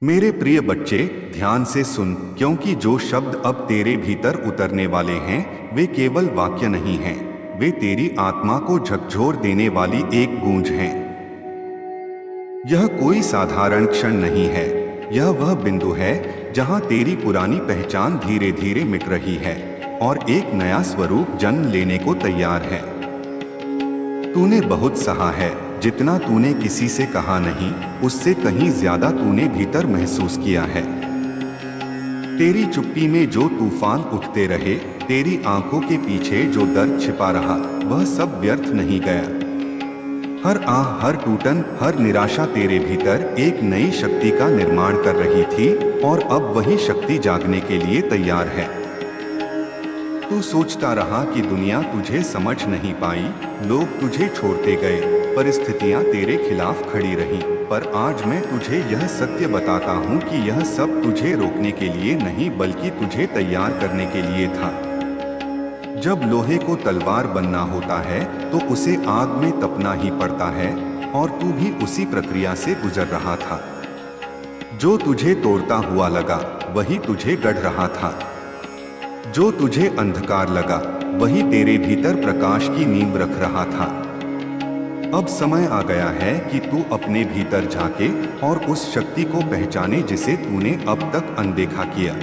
मेरे प्रिय बच्चे, ध्यान से सुन, क्योंकि जो शब्द अब तेरे भीतर उतरने वाले हैं वे केवल वाक्य नहीं हैं, वे तेरी आत्मा को झकझोर देने वाली एक गूंज हैं। यह कोई साधारण क्षण नहीं है, यह वह बिंदु है जहां तेरी पुरानी पहचान धीरे धीरे मिट रही है और एक नया स्वरूप जन्म लेने को तैयार है। तूने बहुत सहा है, जितना तूने किसी से कहा नहीं, उससे कहीं ज्यादा तूने भीतर महसूस किया है। तेरी चुप्पी में जो तूफान उठते रहे, तेरी आंखों के पीछे जो दर्द छिपा रहा, वह सब व्यर्थ नहीं गया। हर आह, हर टूटन, हर निराशा तेरे भीतर एक नई शक्ति का निर्माण कर रही थी और अब वही शक्ति जागने के लिए तैयार है। तू सोचता रहा कि दुनिया तुझे समझ नहीं पाई, लोग तुझे छोड़ते गए, परिस्थितियां तेरे खिलाफ खड़ी रहीं, पर आज मैं तुझे यह सत्य बताता हूँ कि यह सब तुझे रोकने के लिए नहीं बल्कि तुझे तैयार करने के लिए था। जब लोहे को तलवार बनना होता है तो उसे आग में तपना ही पड़ता है, और तू भी उसी प्रक्रिया से गुजर रहा था। जो तुझे तोड़ता हुआ लगा वही तुझे गढ़ रहा था। जो तुझे अंधकार लगा वही तेरे भीतर प्रकाश की नींव रख रहा था। अब समय आ गया है कि तू अपने भीतर झांके और उस शक्ति को पहचाने जिसे तूने अब तक अनदेखा किया।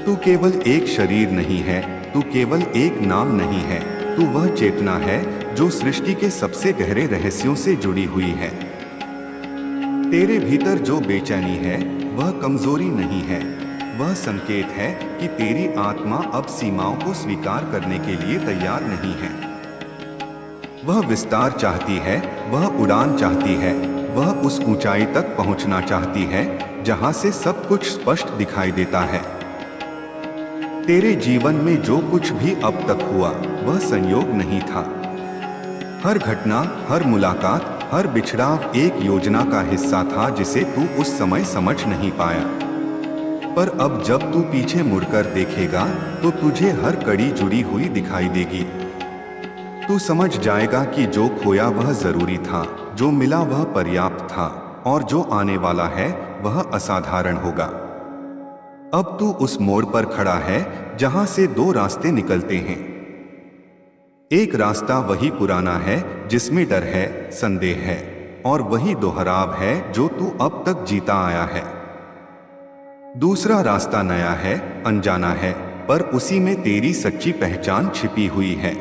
तू केवल एक शरीर नहीं है, तू केवल एक नाम नहीं है, तू वह चेतना है जो सृष्टि के सबसे गहरे रहस्यों से जुड़ी हुई है। तेरे भीतर जो बेचैनी है वह कमजोरी नहीं है, वह संकेत है कि तेरी आत्मा अब सीमाओं को स्वीकार करने के लिए तैयार नहीं है। वह विस्तार चाहती है, वह उड़ान चाहती है, वह उस ऊंचाई तक पहुंचना चाहती है जहां से सब कुछ स्पष्ट दिखाई देता है। तेरे जीवन में जो कुछ भी अब तक हुआ वह संयोग नहीं था। हर घटना, हर मुलाकात, हर बिछड़ाव एक योजना का हिस्सा था जिसे तू उस समय समझ नहीं पाया। पर अब जब तू पीछे मुड़कर देखेगा तो तुझे हर कड़ी जुड़ी हुई दिखाई देगी। तू समझ जाएगा कि जो खोया वह जरूरी था, जो मिला वह पर्याप्त था, और जो आने वाला है वह असाधारण होगा। अब तू उस मोड़ पर खड़ा है जहां से दो रास्ते निकलते हैं। एक रास्ता वही पुराना है जिसमें डर है, संदेह है, और वही दोहराव है जो तू अब तक जीता आया है। दूसरा रास्ता नया है, अनजाना है, पर उसी में तेरी सच्ची पहचान छिपी हुई है।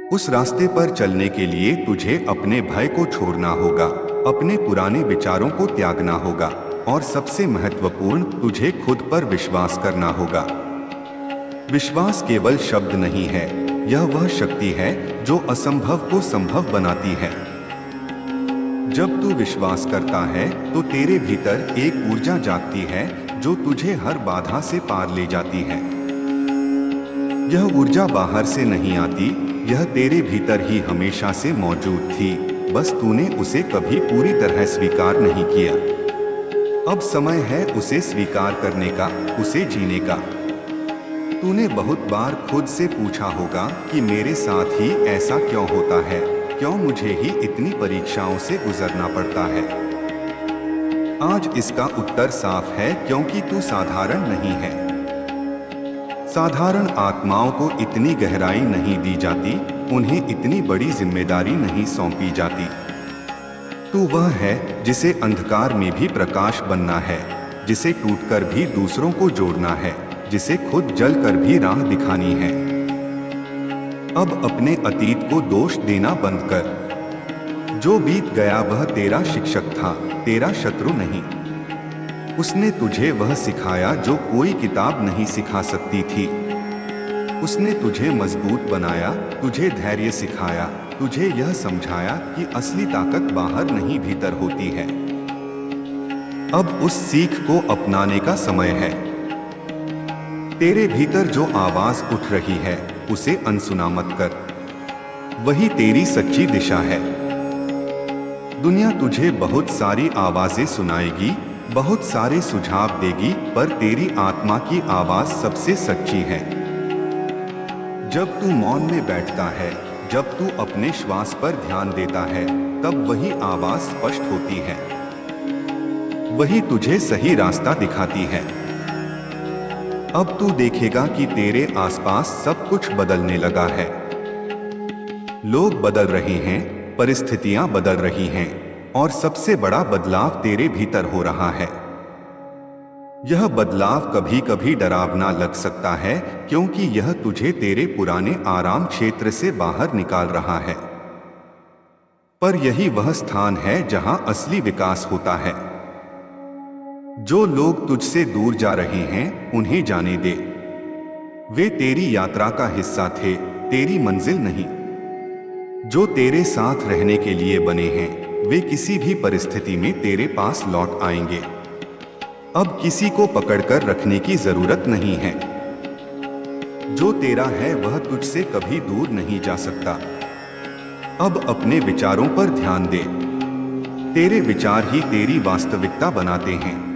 उस रास्ते पर चलने के लिए तुझे अपने भय को छोड़ना होगा, अपने पुराने विचारों को त्यागना होगा, और सबसे महत्वपूर्ण, तुझे खुद पर विश्वास करना होगा। विश्वास केवल शब्द नहीं है, यह वह शक्ति है जो असंभव को संभव बनाती है। जब तू विश्वास करता है तो तेरे भीतर एक ऊर्जा जागती है जो तुझे हर बाधा से पार ले जाती है। यह ऊर्जा बाहर से नहीं आती, यह तेरे भीतर ही हमेशा से मौजूद थी, बस तूने उसे कभी पूरी तरह स्वीकार नहीं किया। अब समय है उसे स्वीकार करने का, उसे जीने का। तूने बहुत बार खुद से पूछा होगा कि मेरे साथ ही ऐसा क्यों होता है, क्यों मुझे ही इतनी परीक्षाओं से गुजरना पड़ता है। आज इसका उत्तर साफ है, क्योंकि तू साधारण नहीं है। साधारण आत्माओं को इतनी गहराई नहीं दी जाती, उन्हें इतनी बड़ी जिम्मेदारी नहीं सौंपी जाती। तू वह है जिसे अंधकार में भी प्रकाश बनना है, जिसे टूटकर भी दूसरों को जोड़ना है, जिसे खुद जलकर भी राह दिखानी है। अब अपने अतीत को दोष देना बंद कर। जो बीत गया वह तेरा शिक्षक था, तेरा शत्रु नहीं। उसने तुझे वह सिखाया जो कोई किताब नहीं सिखा सकती थी। उसने तुझे मजबूत बनाया, तुझे धैर्य सिखाया, तुझे यह समझाया कि असली ताकत बाहर नहीं भीतर होती है। अब उस सीख को अपनाने का समय है। तेरे भीतर जो आवाज उठ रही है उसे अनसुना मत कर। वही तेरी सच्ची दिशा है। दुनिया तुझे बहुत सारी आवाजें सुनाएगी, बहुत सारे सुझाव देगी, पर तेरी आत्मा की आवाज सबसे सच्ची है। जब तू मौन में बैठता है, जब तू अपने श्वास पर ध्यान देता है, तब वही आवाज स्पष्ट होती है। वही तुझे सही रास्ता दिखाती है। अब तू देखेगा कि तेरे आसपास सब कुछ बदलने लगा है। लोग बदल रहे हैं, परिस्थितियां बदल रही हैं, और सबसे बड़ा बदलाव तेरे भीतर हो रहा है। यह बदलाव कभी कभी डरावना लग सकता है, क्योंकि यह तुझे तेरे पुराने आराम क्षेत्र से बाहर निकाल रहा है। पर यही वह स्थान है जहां असली विकास होता है। जो लोग तुझसे दूर जा रहे हैं, उन्हें जाने दे। वे तेरी यात्रा का हिस्सा थे, तेरी मंजिल नहीं। जो तेरे साथ रहने के लिए बने हैं, वे किसी भी परिस्थिति में तेरे पास लौट आएंगे। अब किसी को पकड़कर रखने की जरूरत नहीं है। जो तेरा है वह तुझसे कभी दूर नहीं जा सकता। अब अपने विचारों पर ध्यान दे। तेरे विचार ही तेरी वास्तविकता बनाते हैं।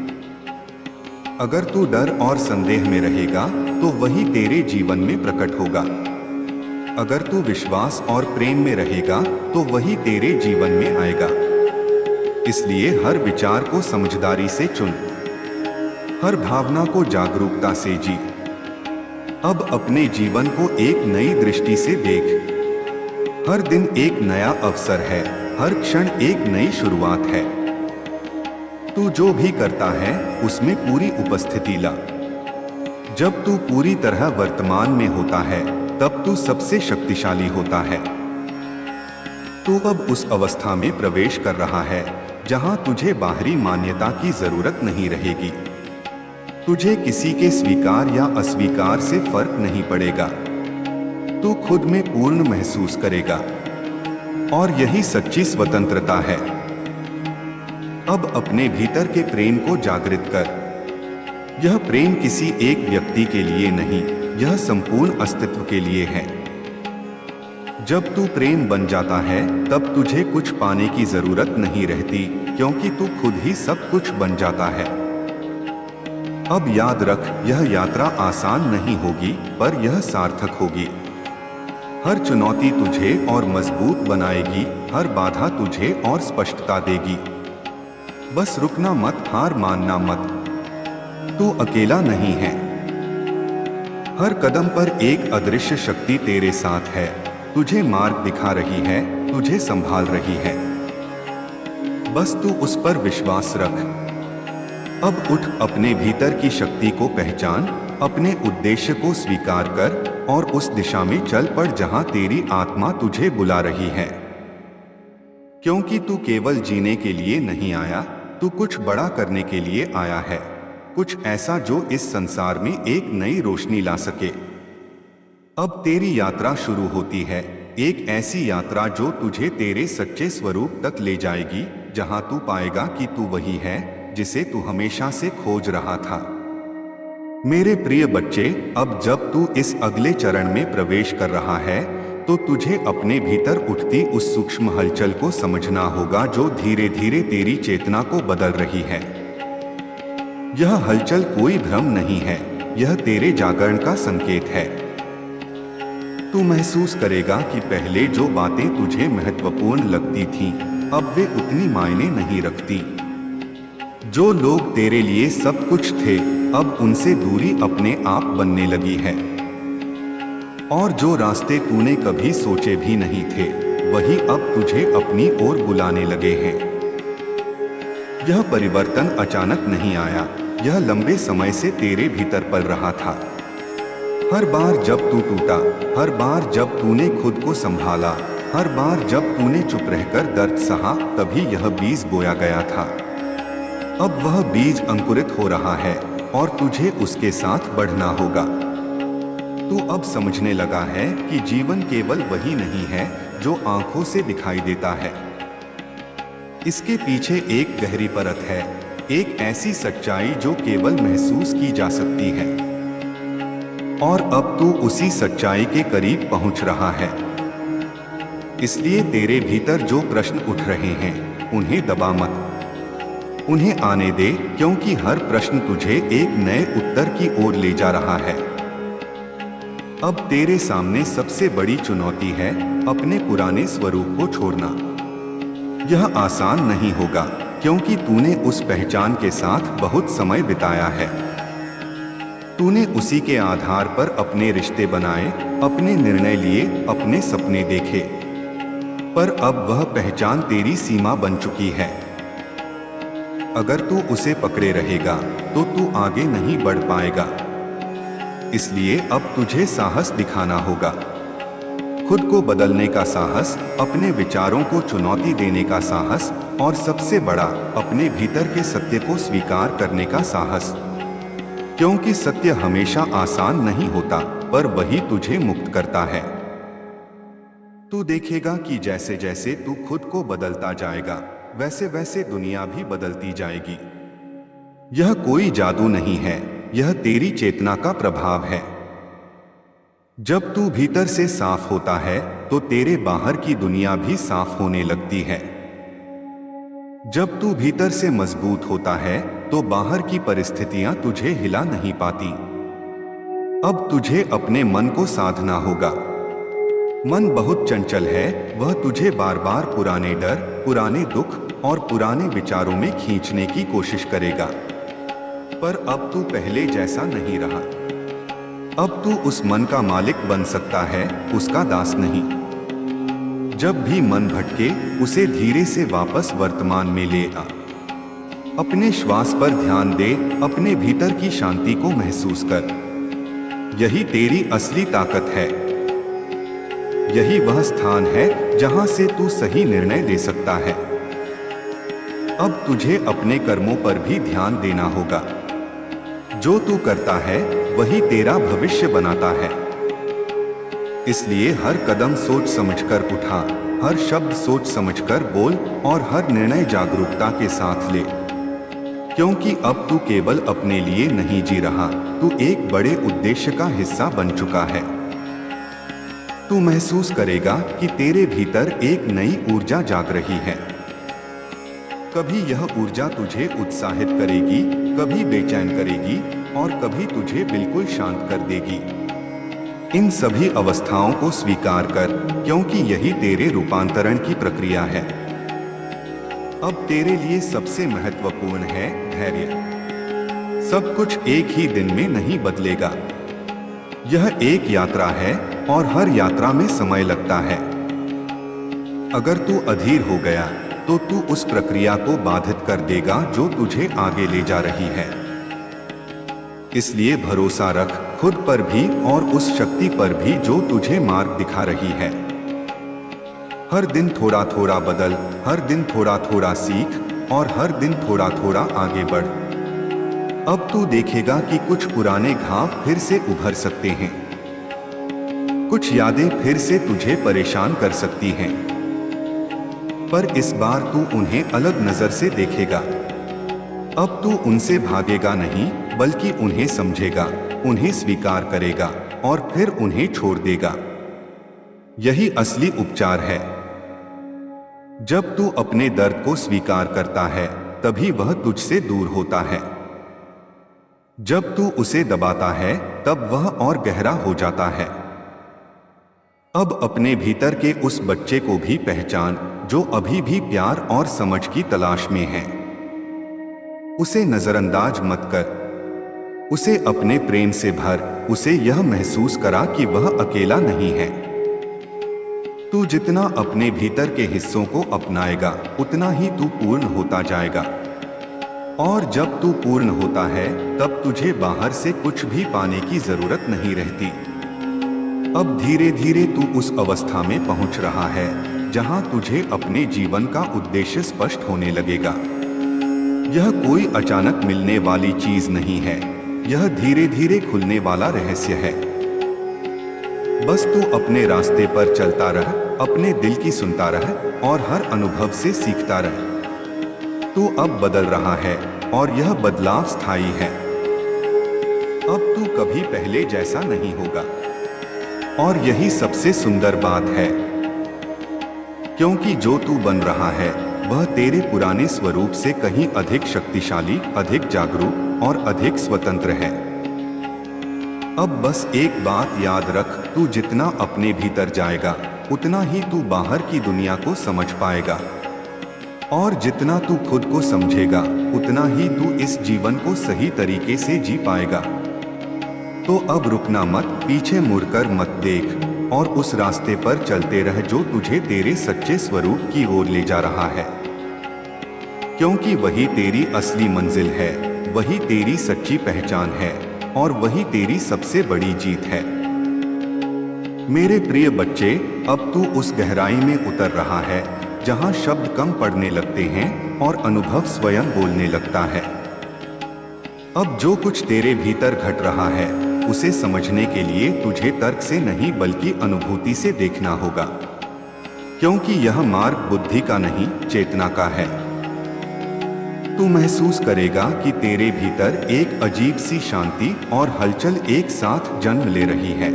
अगर तू डर और संदेह में रहेगा, तो वही तेरे जीवन में प्रकट होगा। अगर तू विश्वास और प्रेम में रहेगा, तो वही तेरे जीवन में आएगा। इसलिए हर विचार को समझदारी से चुन, हर भावना को जागरूकता से जी। अब अपने जीवन को एक नई दृष्टि से देख। हर दिन एक नया अवसर है, हर क्षण एक नई शुरुआत है। तू जो भी करता है, उसमें पूरी उपस्थिति ला। जब तू पूरी तरह वर्तमान में होता है, तब तू सबसे शक्तिशाली होता है। तू अब उस अवस्था में प्रवेश कर रहा है जहां तुझे बाहरी मान्यता की जरूरत नहीं रहेगी। तुझे किसी के स्वीकार या अस्वीकार से फर्क नहीं पड़ेगा। तू खुद में पूर्ण महसूस करेगा, और यही सच्ची स्वतंत्रता है। अब अपने भीतर के प्रेम को जागृत कर। यह प्रेम किसी एक व्यक्ति के लिए नहीं, यह संपूर्ण अस्तित्व के लिए है। जब तू प्रेम बन जाता है, तब तुझे कुछ पाने की जरूरत नहीं रहती, क्योंकि तू खुद ही सब कुछ बन जाता है। अब याद रख, यह यात्रा आसान नहीं होगी, पर यह सार्थक होगी। हर चुनौती तुझे और मजबूत बनाएगी, हर बाधा तुझे और स्पष्टता देगी। बस रुकना मत, हार मानना मत। तू अकेला नहीं है। हर कदम पर एक अदृश्य शक्ति तेरे साथ है, तुझे मार्ग दिखा रही है, तुझे संभाल रही है। बस तू उस पर विश्वास रख। अब उठ, अपने भीतर की शक्ति को पहचान, अपने उद्देश्य को स्वीकार कर, और उस दिशा में चल पड़ जहां तेरी आत्मा तुझे बुला रही है। क्योंकि तू केवल जीने के लिए नहीं आया, तू कुछ बड़ा करने के लिए आया है। कुछ ऐसा जो इस संसार में एक नई रोशनी ला सके। अब तेरी यात्रा शुरू होती है, एक ऐसी यात्रा जो तुझे तेरे सच्चे स्वरूप तक ले जाएगी, जहां तू पाएगा कि तू वही है जिसे तू हमेशा से खोज रहा था। मेरे प्रिय बच्चे, अब जब तू इस अगले चरण में प्रवेश कर रहा है, तो तुझे अपने भीतर उठती उस सूक्ष्म हलचल को समझना होगा जो धीरे धीरे तेरी चेतना को बदल रही है। यह हलचल कोई भ्रम नहीं है, यह तेरे जागरण का संकेत है। तू महसूस करेगा कि पहले जो बातें तुझे महत्वपूर्ण लगती थीं, अब वे उतनी मायने नहीं रखती। जो लोग तेरे लिए सब कुछ थे, अब उनसे दूरी अपने आप बनने लगी है। और जो रास्ते तूने कभी सोचे भी नहीं थे, वही अब तुझे अपनी ओर बुलाने लगे हैं। यह परिवर्तन अचानक नहीं आया, यह लंबे समय से तेरे भीतर पल रहा था। हर बार जब तू टूटा, हर बार जब तूने खुद को संभाला, हर बार जब तूने चुप रहकर दर्द सहा, तभी यह बीज बोया गया था। अब वह बीज अंकुरित हो रहा है, और तुझे उसके साथ बढ़ना होगा। तू अब समझने लगा है कि जीवन केवल वही नहीं है जो आंखों से दिखाई देता है। इसके पीछे एक गहरी परत है, एक ऐसी सच्चाई जो केवल महसूस की जा सकती है। और अब तू उसी सच्चाई के करीब पहुंच रहा है। इसलिए तेरे भीतर जो प्रश्न उठ रहे हैं, उन्हें दबा मत। उन्हें आने दे, क्योंकि हर प्रश्न तुझे एक नए उत्तर की ओर ले जा रहा है। अब तेरे सामने सबसे बड़ी चुनौती है अपने पुराने स्वरूप को छोड़ना। यह आसान नहीं होगा, क्योंकि तूने उस पहचान के साथ बहुत समय बिताया है। तूने उसी के आधार पर अपने रिश्ते बनाए, अपने निर्णय लिए, अपने सपने देखे। पर अब वह पहचान तेरी सीमा बन चुकी है। अगर तू उसे पकड़े रहेगा तो तू आगे नहीं बढ़ पाएगा। इसलिए अब तुझे साहस दिखाना होगा। खुद को बदलने का साहस, अपने विचारों को चुनौती देने का साहस, और सबसे बड़ा, अपने भीतर के सत्य को स्वीकार करने का साहस। क्योंकि सत्य हमेशा आसान नहीं होता, पर वही तुझे मुक्त करता है। तू देखेगा कि जैसे जैसे तू खुद को बदलता जाएगा, वैसे वैसे दुनिया भी बदलती जाएगी। यह कोई जादू नहीं है, यह तेरी चेतना का प्रभाव है। जब तू भीतर से साफ होता है तो तेरे बाहर की दुनिया भी साफ होने लगती है। जब तू भीतर से मजबूत होता है तो बाहर की परिस्थितियां तुझे हिला नहीं पाती। अब तुझे अपने मन को साधना होगा। मन बहुत चंचल है, वह तुझे बार बार पुराने डर, पुराने दुख और पुराने विचारों में खींचने की कोशिश करेगा। पर अब तू पहले जैसा नहीं रहा। अब तू उस मन का मालिक बन सकता है, उसका दास नहीं। जब भी मन भटके, उसे धीरे से वापस वर्तमान में ले आ। अपने श्वास पर ध्यान दे, अपने भीतर की शांति को महसूस कर। यही तेरी असली ताकत है। यही वह स्थान है जहां से तू सही निर्णय ले सकता है। अब तुझे अपने कर्मों पर भी ध्यान देना होगा। जो तू करता है वही तेरा भविष्य बनाता है। इसलिए हर कदम सोच समझकर उठा, हर शब्द सोच समझकर बोल और हर निर्णय जागरूकता के साथ ले। क्योंकि अब तू केवल अपने लिए नहीं जी रहा, तू एक बड़े उद्देश्य का हिस्सा बन चुका है। तू महसूस करेगा कि तेरे भीतर एक नई ऊर्जा जाग रही है। कभी यह ऊर्जा तुझे उत्साहित करेगी, कभी बेचैन करेगी और कभी तुझे बिल्कुल शांत कर देगी। इन सभी अवस्थाओं को स्वीकार कर, क्योंकि यही तेरे रूपांतरण की प्रक्रिया है। अब तेरे लिए सबसे महत्वपूर्ण है धैर्य। सब कुछ एक ही दिन में नहीं बदलेगा। यह एक यात्रा है और हर यात्रा में समय लगता है। अगर तू अधीर हो गया तो तू उस प्रक्रिया को बाधित कर देगा जो तुझे आगे ले जा रही है। इसलिए भरोसा रख, खुद पर भी और उस शक्ति पर भी जो तुझे मार्ग दिखा रही है। हर दिन थोड़ा थोड़ा बदल, हर दिन थोड़ा थोड़ा सीख और हर दिन थोड़ा थोड़ा आगे बढ़। अब तू देखेगा कि कुछ पुराने घाव फिर से उभर सकते हैं। कुछ यादें फिर से तुझे परेशान कर सकती हैं, पर इस बार तू उन्हें अलग नजर से देखेगा। अब तू उनसे भागेगा नहीं, बल्कि उन्हें समझेगा, उन्हें स्वीकार करेगा और फिर उन्हें छोड़ देगा। यही असली उपचार है। जब तू अपने दर्द को स्वीकार करता है, तभी वह तुझसे दूर होता है। जब तू उसे दबाता है, तब वह और गहरा हो जाता है। अब अपने भीतर के उस बच्चे को भी पहचान जो अभी भी प्यार और समझ की तलाश में है। उसे नजरअंदाज मत कर, उसे अपने प्रेम से भर, उसे यह महसूस करा कि वह अकेला नहीं है। तू जितना अपने भीतर के हिस्सों को अपनाएगा, उतना ही तू पूर्ण होता जाएगा। और जब तू पूर्ण होता है, तब तुझे बाहर से कुछ भी पाने की जरूरत नहीं रहती। अब धीरे धीरे तू उस अवस्था में पहुंच रहा है जहां तुझे अपने जीवन का उद्देश्य स्पष्ट होने लगेगा। यह कोई अचानक मिलने वाली चीज नहीं है, यह धीरे धीरे खुलने वाला रहस्य है। बस तू अपने रास्ते पर चलता रह, अपने दिल की सुनता रह और हर अनुभव से सीखता रह। तू अब बदल रहा है और यह बदलाव स्थायी है। अब तू कभी पहले जैसा नहीं होगा। और यही सबसे सुंदर बात है, क्योंकि जो तू बन रहा है वह तेरे पुराने स्वरूप से कहीं अधिक शक्तिशाली, अधिक जागरूक और अधिक स्वतंत्र है। अब बस एक बात याद रख, तू जितना अपने भीतर जाएगा, उतना ही तू बाहर की दुनिया को समझ पाएगा। और जितना तू खुद को समझेगा उतना ही तू इस जीवन को सही तरीके से जी पाएगा। तो अब रुकना मत, पीछे मुड़कर मत देख और उस रास्ते पर चलते रह जो तुझे तेरे सच्चे स्वरूप की ओर ले जा रहा है, क्योंकि वही तेरी असली मंजिल है, वही तेरी सच्ची पहचान है और वही तेरी सबसे बड़ी जीत है। मेरे प्रिय बच्चे, अब तू उस गहराई में उतर रहा है जहां शब्द कम पड़ने लगते हैं और अनुभव स्वयं बोलने लगता है। अब जो कुछ तेरे भीतर घट रहा है उसे समझने के लिए तुझे तर्क से नहीं बल्कि अनुभूति से देखना होगा, क्योंकि यह मार्ग बुद्धि का नहीं चेतना का है। तू महसूस करेगा कि तेरे भीतर एक अजीब सी शांति और हलचल एक साथ जन्म ले रही है।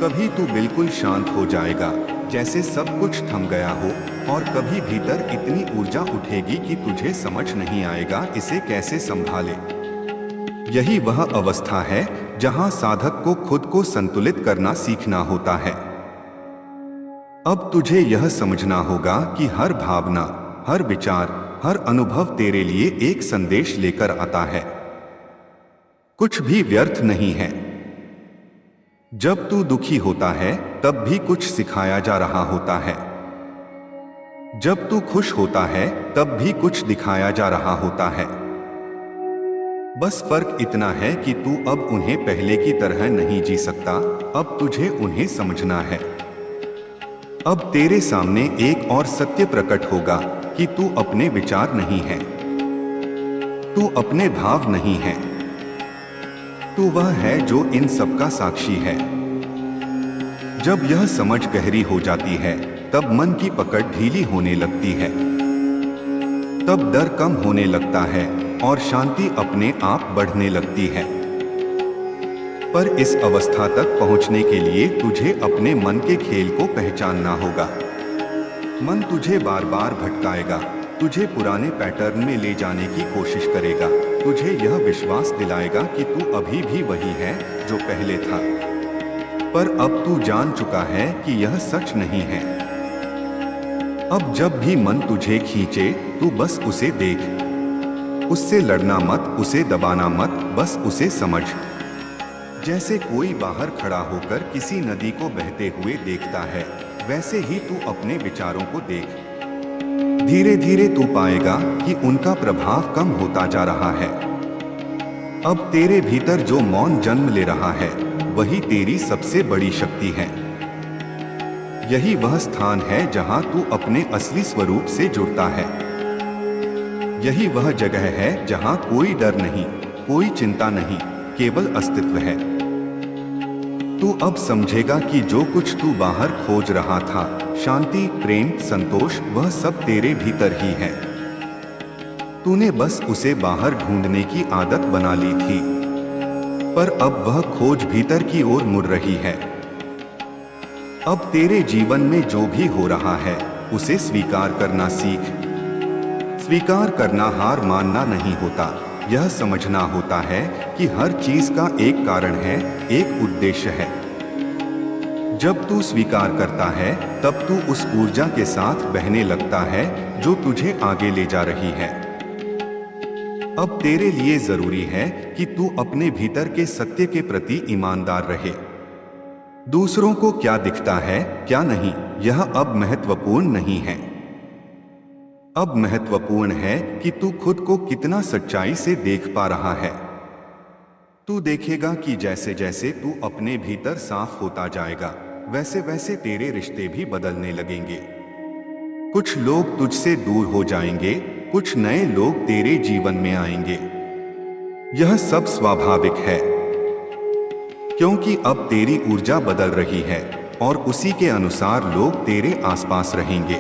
कभी तू बिल्कुल शांत हो जाएगा जैसे सब कुछ थम गया हो, और कभी भीतर इतनी ऊर्जा उठेगी कि तुझे समझ नहीं आएगा इसे कैसे संभाले। यही वह अवस्था है जहां साधक को खुद को संतुलित करना सीखना होता है। अब तुझे यह समझना होगा कि हर भावना, हर विचार, हर अनुभव तेरे लिए एक संदेश लेकर आता है। कुछ भी व्यर्थ नहीं है। जब तू दुखी होता है तब भी कुछ सिखाया जा रहा होता है। जब तू खुश होता है तब भी कुछ दिखाया जा रहा होता है। बस फर्क इतना है कि तू अब उन्हें पहले की तरह नहीं जी सकता, अब तुझे उन्हें समझना है। अब तेरे सामने एक और सत्य प्रकट होगा कि तू अपने विचार नहीं है, तू अपने भाव नहीं है, तू वह है जो इन सब का साक्षी है। जब यह समझ गहरी हो जाती है तब मन की पकड़ ढीली होने लगती है, तब डर कम होने लगता है और शांति अपने आप बढ़ने लगती है। पर इस अवस्था तक पहुंचने के लिए तुझे अपने मन के खेल को पहचानना होगा। मन तुझे बार बार भटकाएगा, तुझे पुराने पैटर्न में ले जाने की कोशिश करेगा, तुझे यह विश्वास दिलाएगा कि तू अभी भी वही है जो पहले था। पर अब तू जान चुका है कि यह सच नहीं है। अब जब भी मन तुझे खींचे तू बस उसे देख, उससे लड़ना मत, उसे दबाना मत, बस उसे समझ। जैसे कोई बाहर खड़ा होकर किसी नदी को बहते हुए देखता है, वैसे ही तू अपने विचारों को देख। धीरे धीरे तू पाएगा कि उनका प्रभाव कम होता जा रहा है। अब तेरे भीतर जो मौन जन्म ले रहा है वही तेरी सबसे बड़ी शक्ति है। यही वह स्थान है जहां तू अपने असली स्वरूप से जुड़ता है। यही वह जगह है जहां कोई डर नहीं, कोई चिंता नहीं, केवल अस्तित्व है। तू अब समझेगा कि जो कुछ तू बाहर खोज रहा था, शांति, प्रेम, संतोष, वह सब तेरे भीतर ही है। तूने बस उसे बाहर ढूंढने की आदत बना ली थी, पर अब वह खोज भीतर की ओर मुड़ रही है। अब तेरे जीवन में जो भी हो रहा है उसे स्वीकार करना सीख। स्वीकार करना हार मानना नहीं होता, यह समझना होता है कि हर चीज का एक कारण है, एक उद्देश्य है। जब तू स्वीकार करता है तब तू उस ऊर्जा के साथ बहने लगता है जो तुझे आगे ले जा रही है। अब तेरे लिए जरूरी है कि तू अपने भीतर के सत्य के प्रति ईमानदार रहे। दूसरों को क्या दिखता है, क्या नहीं, यह अब महत्वपूर्ण नहीं है। अब महत्वपूर्ण है कि तू खुद को कितना सच्चाई से देख पा रहा है। तू देखेगा कि जैसे जैसे तू अपने भीतर साफ होता जाएगा, वैसे वैसे तेरे रिश्ते भी बदलने लगेंगे। कुछ लोग तुझसे दूर हो जाएंगे, कुछ नए लोग तेरे जीवन में आएंगे। यह सब स्वाभाविक है, क्योंकि अब तेरी ऊर्जा बदल रही है और उसी के अनुसार लोग तेरे आसपास रहेंगे।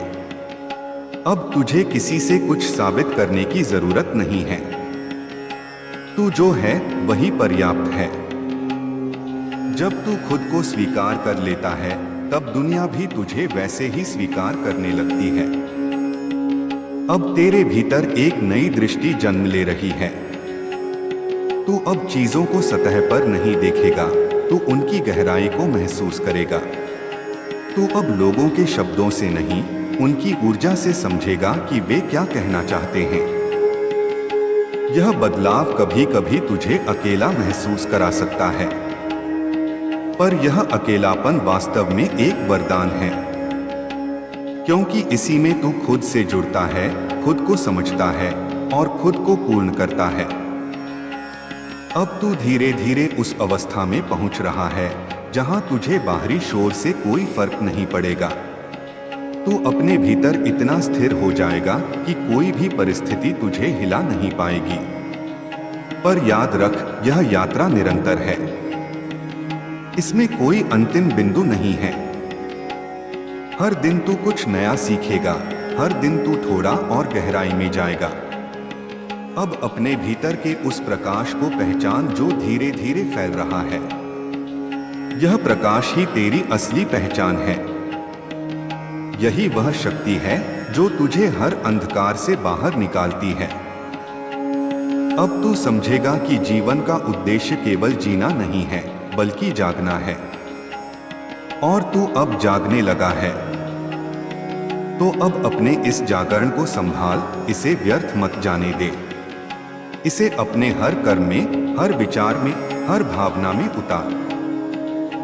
अब तुझे किसी से कुछ साबित करने की जरूरत नहीं है। तू जो है वही पर्याप्त है। जब तू खुद को स्वीकार कर लेता है तब दुनिया भी तुझे वैसे ही स्वीकार करने लगती है। अब तेरे भीतर एक नई दृष्टि जन्म ले रही है। तू अब चीजों को सतह पर नहीं देखेगा, तू उनकी गहराई को महसूस करेगा। तू अब लोगों के शब्दों से नहीं, उनकी ऊर्जा से समझेगा कि वे क्या कहना चाहते हैं। यह बदलाव कभी कभी तुझे अकेला महसूस करा सकता है, पर यह अकेलापन वास्तव में एक वरदान है, क्योंकि इसी में तू खुद से जुड़ता है, खुद को समझता है और खुद को पूर्ण करता है। अब तू धीरे धीरे उस अवस्था में पहुंच रहा है जहां तुझे बाहरी शोर से कोई फर्क नहीं पड़ेगा। तू अपने भीतर इतना स्थिर हो जाएगा कि कोई भी परिस्थिति तुझे हिला नहीं पाएगी। पर याद रख, यह यात्रा निरंतर है, इसमें कोई अंतिम बिंदु नहीं है। हर दिन तू कुछ नया सीखेगा, हर दिन तू थोड़ा और गहराई में जाएगा। अब अपने भीतर के उस प्रकाश को पहचान जो धीरे धीरे फैल रहा है। यह प्रकाश ही तेरी असली पहचान है। यही वह शक्ति है जो तुझे हर अंधकार से बाहर निकालती है। अब तू समझेगा कि जीवन का उद्देश्य केवल जीना नहीं है, बल्कि जागना है। और तू अब जागने लगा है, तो अब अपने इस जागरण को संभाल, इसे व्यर्थ मत जाने दे। इसे अपने हर कर्म में, हर विचार में, हर भावना में उतार।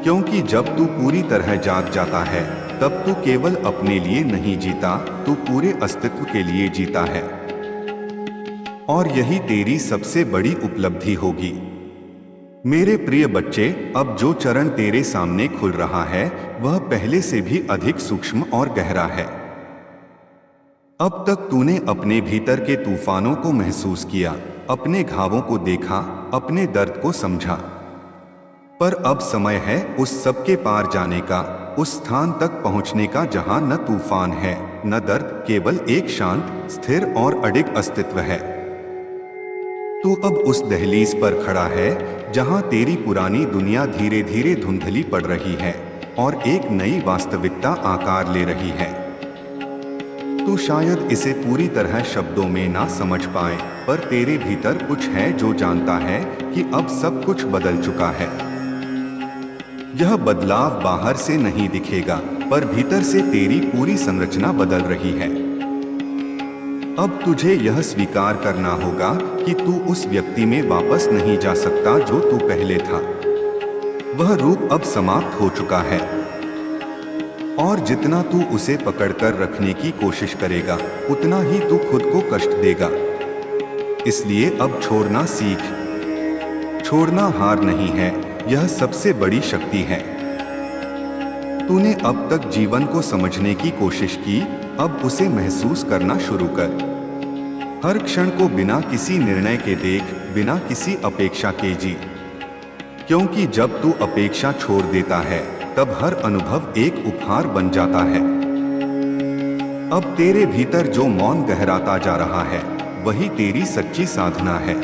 क्योंकि जब तू पूरी तरह जाग जाता है, तब तू केवल अपने लिए नहीं जीता, तू पूरे अस्तित्व के लिए जीता है। और यही तेरी सबसे बड़ी उपलब्धि होगी। मेरे प्रिय बच्चे, अब जो चरण तेरे सामने खुल रहा है वह पहले से भी अधिक सूक्ष्म और गहरा है। अब तक तूने अपने भीतर के तूफानों को महसूस किया, अपने घावों को देखा, अपने दर्द को समझा। पर अब समय है उस सब के पार जाने का, उस स्थान तक पहुंचने का जहां न तूफान है न दर्द, केवल एक शांत, स्थिर और अडिग अस्तित्व है। तू अब उस दहलीज पर खड़ा है जहां तेरी पुरानी दुनिया धीरे धीरे धुंधली पड़ रही है और एक नई वास्तविकता आकार ले रही है। तू शायद इसे पूरी तरह शब्दों में ना समझ पाए, पर तेरे भीतर कुछ है जो जानता है कि अब सब कुछ बदल चुका है। यह बदलाव बाहर से नहीं दिखेगा, पर भीतर से तेरी पूरी संरचना बदल रही है। अब तुझे यह स्वीकार करना होगा कि तू उस व्यक्ति में वापस नहीं जा सकता जो तू पहले था। वह रूप अब समाप्त हो चुका है, और जितना तू उसे पकड़कर रखने की कोशिश करेगा, उतना ही तू खुद को कष्ट देगा। इसलिए अब छोड़ना सीख। छोड़ना हार नहीं है, यह सबसे बड़ी शक्ति है। तूने अब तक जीवन को समझने की कोशिश की, अब उसे महसूस करना शुरू कर। हर क्षण को बिना किसी निर्णय के देख, बिना किसी अपेक्षा के जी। क्योंकि जब तू अपेक्षा छोड़ देता है, तब हर अनुभव एक उपहार बन जाता है। अब तेरे भीतर जो मौन गहराता जा रहा है, वही तेरी सच्ची साधना है।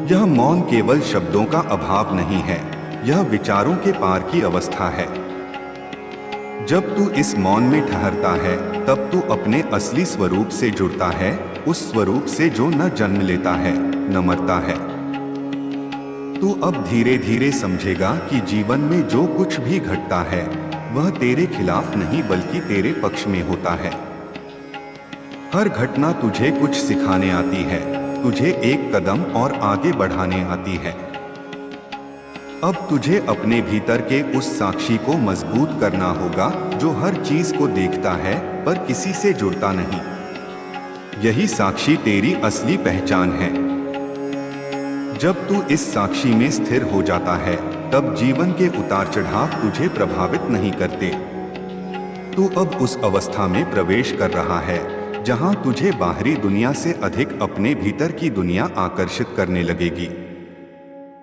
यह मौन केवल शब्दों का अभाव नहीं है, यह विचारों के पार की अवस्था है। जब तू इस मौन में ठहरता है, तब तू अपने असली स्वरूप से जुड़ता है, उस स्वरूप से जो न जन्म लेता है न मरता है। तू अब धीरे धीरे समझेगा कि जीवन में जो कुछ भी घटता है वह तेरे खिलाफ नहीं बल्कि तेरे पक्ष में होता है। हर घटना तुझे कुछ सिखाने आती है, तुझे एक कदम और आगे बढ़ाने आती है। अब तुझे अपने भीतर के उस साक्षी को मजबूत करना होगा जो हर चीज को देखता है पर किसी से जुड़ता नहीं। यही साक्षी तेरी असली पहचान है। जब तू इस साक्षी में स्थिर हो जाता है, तब जीवन के उतार चढ़ाव तुझे प्रभावित नहीं करते। तू अब उस अवस्था में प्रवेश कर रहा है जहां तुझे बाहरी दुनिया से अधिक अपने भीतर की दुनिया आकर्षित करने लगेगी।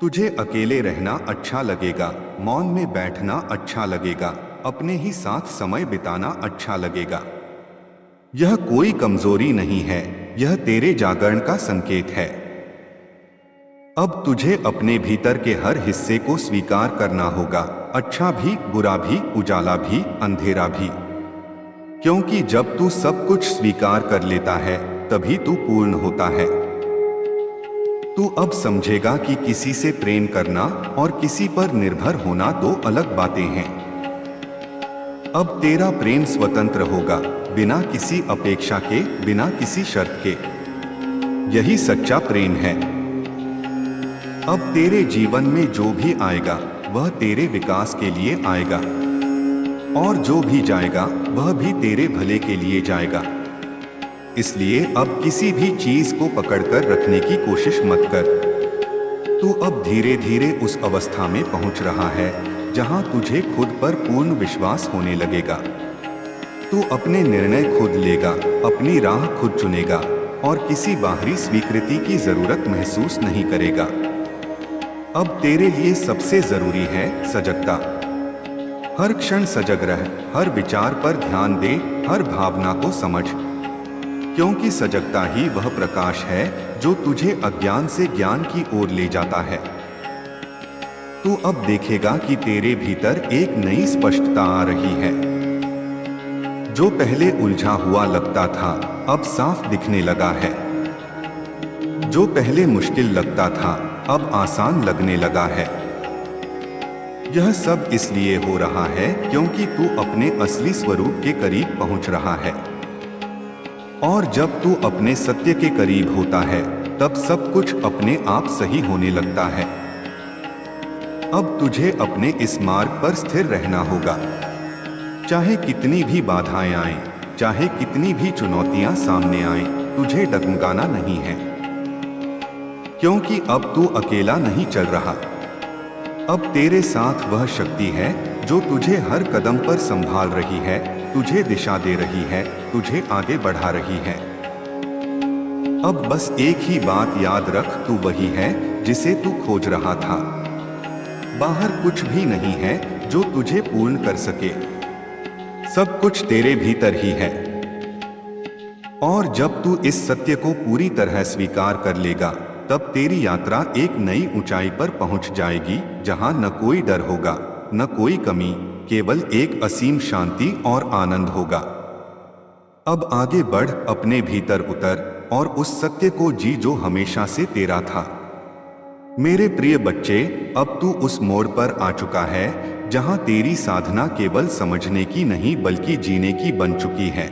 तुझे अकेले रहना अच्छा लगेगा, मौन में बैठना अच्छा लगेगा, अपने ही साथ समय बिताना अच्छा लगेगा। यह कोई कमजोरी नहीं है, यह तेरे जागरण का संकेत है। अब तुझे अपने भीतर के हर हिस्से को स्वीकार करना होगा, अच्छा भी, बुरा भी, उजाला भी, अंधेरा भी। क्योंकि जब तू सब कुछ स्वीकार कर लेता है, तभी तू पूर्ण होता है। तू अब समझेगा कि किसी से प्रेम करना और किसी पर निर्भर होना दो अलग बातें हैं। अब तेरा प्रेम स्वतंत्र होगा, बिना किसी अपेक्षा के, बिना किसी शर्त के। यही सच्चा प्रेम है। अब तेरे जीवन में जो भी आएगा वह तेरे विकास के लिए आएगा, और जो भी जाएगा वह भी तेरे भले के लिए जाएगा। इसलिए अब किसी भी चीज को पकड़कर रखने की कोशिश मत कर। तू अब धीरे धीरे उस अवस्था में पहुंच रहा है जहां तुझे खुद पर पूर्ण विश्वास होने लगेगा। तू अपने निर्णय खुद लेगा, अपनी राह खुद चुनेगा और किसी बाहरी स्वीकृति की जरूरत महसूस नहीं करेगा। अब तेरे लिए सबसे जरूरी है सजगता। हर क्षण सजग रह, हर विचार पर ध्यान दे, हर भावना को समझ, क्योंकि सजगता ही वह प्रकाश है जो तुझे अज्ञान से ज्ञान की ओर ले जाता है। तू अब देखेगा कि तेरे भीतर एक नई स्पष्टता आ रही है। जो पहले उलझा हुआ लगता था अब साफ दिखने लगा है। जो पहले मुश्किल लगता था अब आसान लगने लगा है। यह सब इसलिए हो रहा है क्योंकि तू अपने असली स्वरूप के करीब पहुंच रहा है। और जब तू अपने सत्य के करीब होता है तब सब कुछ अपने आप सही होने लगता है। अब तुझे अपने इस मार्ग पर स्थिर रहना होगा। चाहे कितनी भी बाधाएं आएं, चाहे कितनी भी चुनौतियां सामने आएं, तुझे डगमगाना नहीं है, क्योंकि अब तू अकेला नहीं चल रहा। अब तेरे साथ वह शक्ति है जो तुझे हर कदम पर संभाल रही है, तुझे दिशा दे रही है, तुझे आगे बढ़ा रही है। अब बस एक ही बात याद रख, तू वही है जिसे तू खोज रहा था। बाहर कुछ भी नहीं है जो तुझे पूर्ण कर सके। सब कुछ तेरे भीतर ही है। और जब तू इस सत्य को पूरी तरह स्वीकार कर लेगा तब तेरी यात्रा एक नई ऊंचाई पर पहुंच जाएगी, जहां न कोई डर होगा, न कोई कमी, केवल एक असीम शांति और आनंद होगा। अब आगे बढ़, अपने भीतर उतर और उस सत्य को जी जो हमेशा से तेरा था। मेरे प्रिय बच्चे, अब तू उस मोड़ पर आ चुका है जहां तेरी साधना केवल समझने की नहीं बल्कि जीने की बन चुकी है।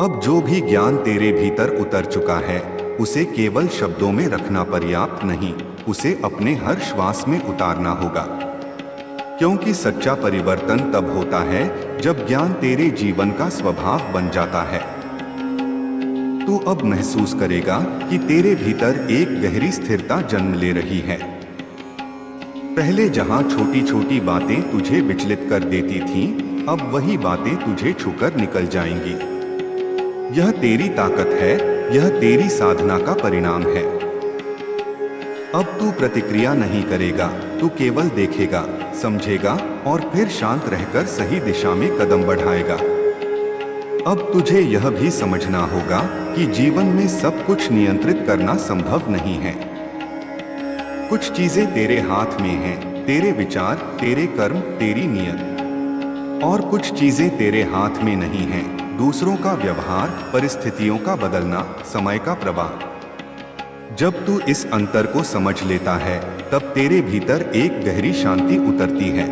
अब जो भी ज्ञान तेरे भीतर उतर चुका है उसे केवल शब्दों में रखना पर्याप्त नहीं, उसे अपने हर श्वास में उतारना होगा। क्योंकि सच्चा परिवर्तन तब होता है जब ज्ञान तेरे जीवन का स्वभाव बन जाता है। तू अब महसूस करेगा कि तेरे भीतर एक गहरी स्थिरता जन्म ले रही है। पहले जहां छोटी छोटी बातें तुझे विचलित कर देती थीं, अब वही बातें तुझे छूकर निकल जाएंगी। यह तेरी ताकत है, यह तेरी साधना का परिणाम है। अब तू प्रतिक्रिया नहीं करेगा, तू केवल देखेगा, समझेगा और फिर शांत रहकर सही दिशा में कदम बढ़ाएगा। अब तुझे यह भी समझना होगा कि जीवन में सब कुछ नियंत्रित करना संभव नहीं है। कुछ चीजें तेरे हाथ में हैं, तेरे विचार, तेरे कर्म, तेरी नीयत। और कुछ चीजें तेरे हाथ में नहीं हैं, दूसरों का व्यवहार, परिस्थितियों का बदलना, समय का प्रवाह। जब तू इस अंतर को समझ लेता है तब तेरे भीतर एक गहरी शांति उतरती है।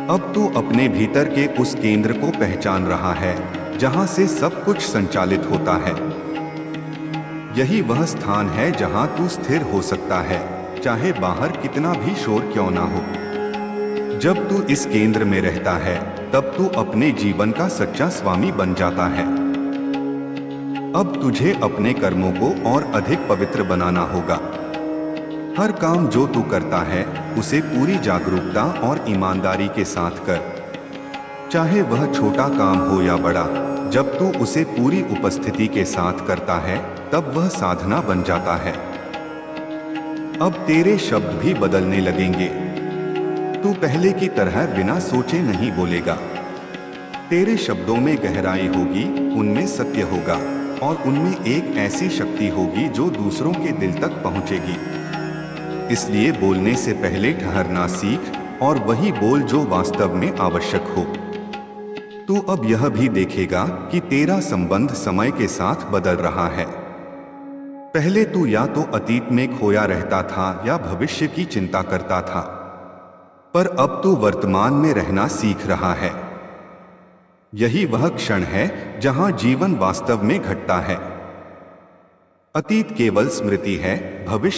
अब तू अपने भीतर के उस केंद्र को पहचान रहा है जहां से सब कुछ संचालित होता है। यही वह स्थान है जहां तू स्थिर हो सकता है, चाहे बाहर कितना भी शोर क्यों ना हो। जब तू इस केंद्र में रहता है तब तू अपने जीवन का सच्चा स्वामी बन जाता है। अब तुझे अपने कर्मों को और अधिक पवित्र बनाना होगा। हर काम जो तू करता है उसे पूरी जागरूकता और ईमानदारी के साथ कर, चाहे वह छोटा काम हो या बड़ा। जब तू उसे पूरी उपस्थिति के साथ करता है तब वह साधना बन जाता है। अब तेरे शब्द भी बदलने लगेंगे। तू पहले की तरह बिना सोचे नहीं बोलेगा। तेरे शब्दों में गहराई होगी, उनमें सत्य होगा और उनमें एक ऐसी शक्ति होगी जो दूसरों के दिल तक पहुंचेगी। इसलिए बोलने से पहले ठहरना सीख और वही बोल जो वास्तव में आवश्यक हो। तू अब यह भी देखेगा कि तेरा संबंध समय के साथ बदल रहा है। पहले तू या तो अतीत में खोया रहता था या भविष्य की चिंता करता था। पर अब तू वर्तमान में रहना सीख रहा है। यही वह क्षण है जहां जीवन वास्तव में घटता है। अतीत केवल स्मृति है, भविष्य